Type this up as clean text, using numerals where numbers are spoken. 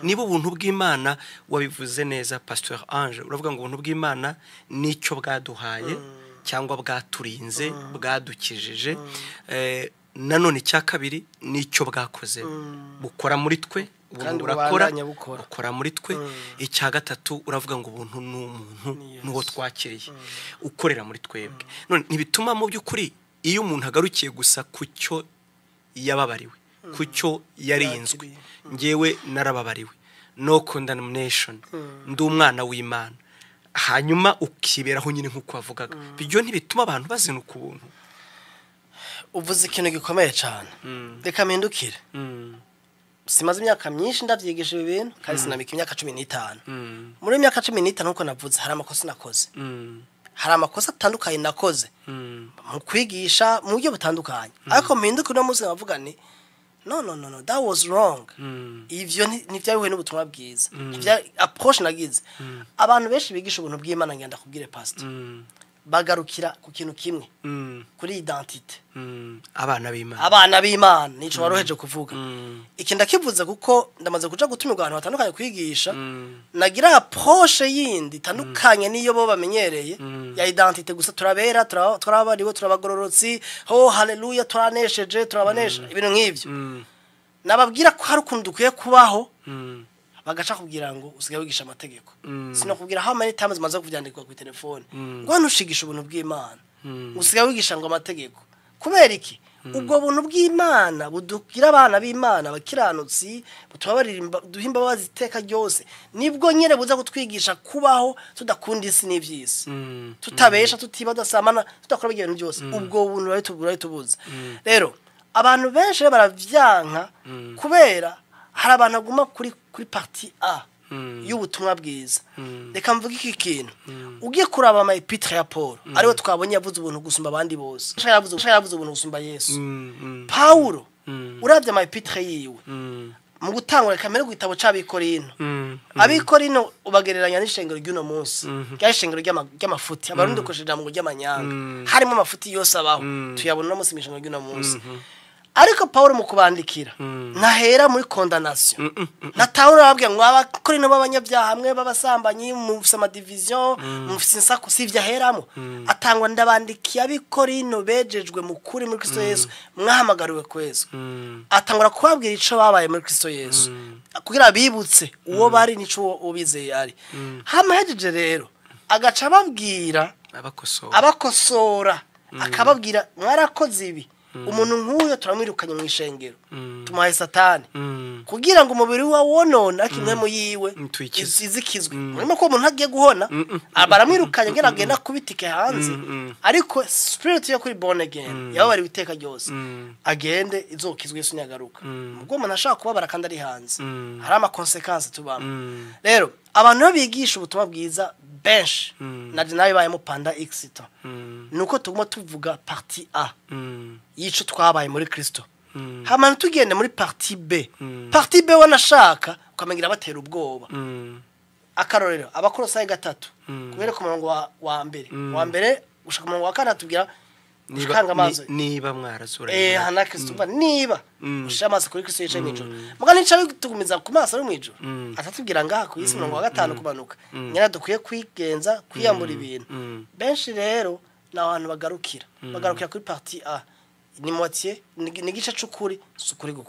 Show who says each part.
Speaker 1: niba ubuntu bw'Imana wabivuze neza Pasteur Ange uravuga ngo ubuntu bw'Imana nicyo bwaduhaye cyangwa bwaturinze bwadukijije nanone cya kabiri nicyo bwakoze bukora muri twe
Speaker 2: kandi
Speaker 1: burakora muri twe icya gatatu uravuga ngo ubuntu n'umuntu nuwo twakiriye ukorera muri twebwe none ntibituma mu by'ukuri iyo umuntu agarukiye gusa kucyo yababariwe kucyo yarinzwe ngewe narababariwe no condemnation ndi umwana w'Imana hanyuma ukiberaho nyine nkuko wavugaga bijyo ntibituma abantu bazinuka ubuntu
Speaker 2: uvuze ikintu gikomeye cyane reka mpindukire simaze imyaka myinshi ndavyigisha ibintu kandi sinamika imyaka 15 muri imyaka 15 nkuko navuze hari amakosa nakoze hari amakosa atandukanye nakoze mu kwigisha mu buryo butandukanye ariko mpinduka no muzi bavuga ni no that was wrong ivyo ntivyabihuye n'ubutumwa bwiza ivya approach nagize abantu benshi bigisha ubuntu bw'Imana ngenda kubwire pastor bagarukira ku kintu kimwe kuri identity
Speaker 1: abana b'Imana
Speaker 2: nico waroheje kuvuga iki ndakivuze kuko ndamaze kuja gutumirwa abantu batandukanye kwigisha nagira approche yindi tandukanye niyo bo bamenyereye ya identity gusa turabera turabariwe turabagororotsi oh haleluya turanesheje turabanesha ibintu nk'ivyo nababwira ko hari ukuntu dukwiye kubaho bagaca kubwira ngo usigaye wigisha amategeko sino kubwira how many times maze kuvyandikwa ku telefone ngo nushigisha ubuntu bw'Imana usigaye wigisha ngo amategeko kubera iki ubwo buntu bw'Imana budukira abana b'Imana bakiranutsi butubabarira duhimba baziteka ryose nibwo nyere buza kutwigisha kubaho tudakunda isi n'ivyisi tutabesha tutiba dasamana tudakora ibintu byose ubwo buntu bari tubuza rero abantu benshi baravyanka kubera hari abantu aguma kuri parti A y'ubutumwa bwiza reka mvuga iki kintu ugiye kuraba ama epitre ya Paul ariwe twabonye yavuze ubuntu gusumba abandi bose yavuze ubuntu gusumba Yesu Paulo uravye ama epitre yiwe mu gutangura kamere gwitabo c'abikorino abikorino ubagereranya n'ishengero ry'uno munsi ryashengero ry'amafuti abarundi dukoresheje mu ry'amanyanga harimo amafuti yose abaho tuyabona no munsi mishengero ry'uno munsi ariko Paulo mu kubandikira nahera muri condamnation natawura babwiye ngo abakorino b'abanyabyaha hamwe babasambanyi mu sama division mu sinsaku sivya heramo atangwa ndabandikiye abikorino bejejwe mu kuri muri Kristo Yesu mwahamagariwe kweza atangura kubabwira ico babaye muri Kristo Yesu kugira bibutse uwo bari nico ubizeye ari hamahejeje rero agaca babwira abakosora akababwira mwarakoze ibi umuntu nk'uyo turamwirukanye mu ishengero tumuhaye satani kugira ngo umubiri wa wonona akimwe mu yiwe izikizwe murimo ko umuntu agiye guhona baramwirukanye ngera agenda kubitike hanze ariko spirit yo kuri born again yaba bari biteka ryose agende izokizwe Yesu nyagaruka ubwo umuntu ashaka kubabara kandi ari hanze hari ama consequences tubamo rero abantu bigisha ubutumwa bwiza benshi nawe baye mu panda exito nuko tuguma tuvuga partie A yico twabaye muri Kristo hamana tugende muri partie B wanashaka ukamengira batera ubwoba akarorero abakorosaye gatatu kubera ku murongo wa mbere ushaka umurongo wa kane tubwira
Speaker 1: niba mwarazura
Speaker 2: hana Kristo niba ushamaze kuri Kristo yicaye mwijoro mugani nica bitugumiza ku maso ari mwijoro atatubwira ngaha ku isi murongo wa 5 kumanuka nyana dukwiye kwigenza kwiyambura ibintu benshi rero n'abantu bagarukira kuri partie A ni moitié ni gice c'ukuri sukuri gukuri